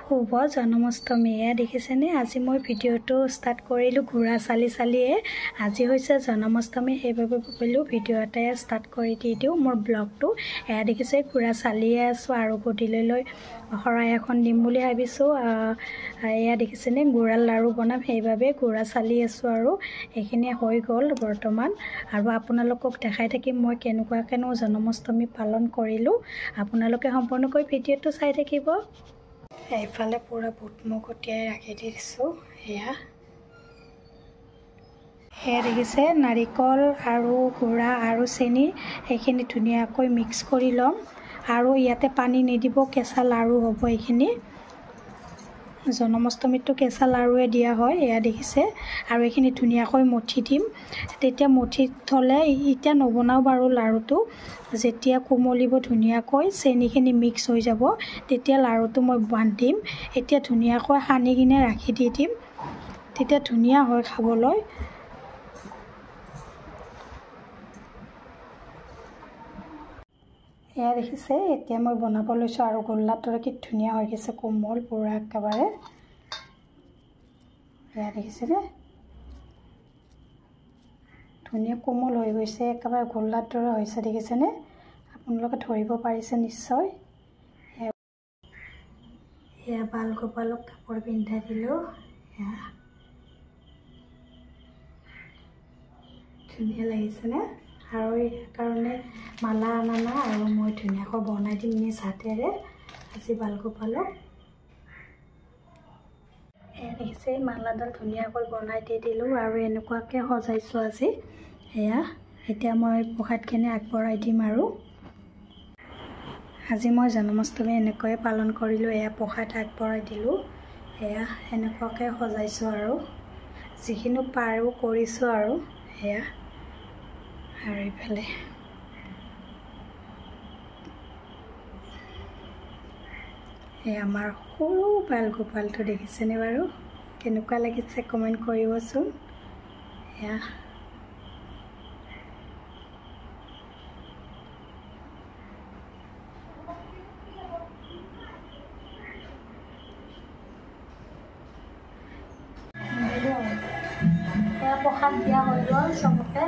শুভ জন্মাষ্টমী দেখিছেনে আজি মই ভিডিওটো ষ্টাৰ্ট কৰিলোঁ ঘোঁৰা চালিয়ে আজি হৈছে জন্মাষ্টমী সেইবাবে ভাবিলোঁ ভিডিও এটা ষ্টাৰ্ট কৰি দি দিওঁ মোৰ ব্লগটো দেখিছে ঘোঁৰা চালিয়ে আছোঁ আৰু গধূলিলৈ শৰাই এখন দিম বুলি ভাবিছোঁ দেখিছেনে গুড়াৰ লাৰু বনাম সেইবাবে ঘোঁৰা চালি আছোঁ আৰু এইখিনি হৈ গ'ল বৰ্তমান আৰু আপোনালোকক দেখাই থাকিম মই কেনেকুৱাকেনো জন্মাষ্টমী পালন কৰিলোঁ আপোনালোকে সম্পূৰ্ণকৈ ভিডিওটো চাই থাকিব এইফালে পুৰা বুট মুগ তিয়াই ৰাখি দিছোঁ সেয়া দেখিছে নাৰিকল আৰু গুড়া আৰু চেনি এইখিনি ধুনীয়াকৈ মিক্স কৰি ল'ম আৰু ইয়াতে পানী নিদিব কেঁচা লাৰু হ'ব এইখিনি জন্মাষ্টমীটো কেঁচা লাৰুৱে দিয়া হয় এয়া দেখিছে আৰু এইখিনি ধুনীয়াকৈ মঠি দিম তেতিয়া মঠি থ'লে এতিয়া নবনাও বাৰু লাৰুটো যেতিয়া কোমলিব ধুনীয়াকৈ চেনিখিনি মিক্স হৈ যাব তেতিয়া লাৰুটো মই বান্ধিম এতিয়া ধুনীয়াকৈ সানি কিনে ৰাখি দি দিম তেতিয়া ধুনীয়া হয় খাবলৈ এয়া দেখিছে এতিয়া মই বনাব লৈছোঁ আৰু গোল্লাটোৰে কি ধুনীয়া হৈ গৈছে কোমল পুৰা একেবাৰে এয়া দেখিছেনে ধুনীয়া কোমল হৈ গৈছে একেবাৰে গোল্লাৰ দৰে হৈছে দেখিছেনে আপোনালোকে ধৰিব পাৰিছে নিশ্চয় এয়া বাল গোপালক কাপোৰ পিন্ধাই দিলোঁ ধুনীয়া লাগিছেনে আৰু সেইকাৰণে মালা আনা আৰু মই ধুনীয়াকৈ বনাই দিম নিজ হাতেৰে আজি বাল গোপালক দেখিছে মালাডাল ধুনীয়াকৈ বনাই দি দিলোঁ আৰু এনেকুৱাকৈ সজাইছোঁ আজি এয়া এতিয়া মই প্ৰসাদখিনি আগবঢ়াই দিম আৰু আজি মই জন্মাষ্টমী এনেকৈয়ে পালন কৰিলোঁ এয়া প্ৰসাদ আগবঢ়াই দিলোঁ এয়া এনেকুৱাকৈ সজাইছোঁ আৰু যিখিনি পাৰোঁ কৰিছোঁ আৰু এয়া আৰু এইফালে আমাৰ সৰু বাল গোপালটো দেখিছেনে বাৰু কেনেকুৱা লাগিছে কমেণ্ট কৰিবচোন এয়া প্ৰসাদ দিয়া হৈ গ'ল চবকে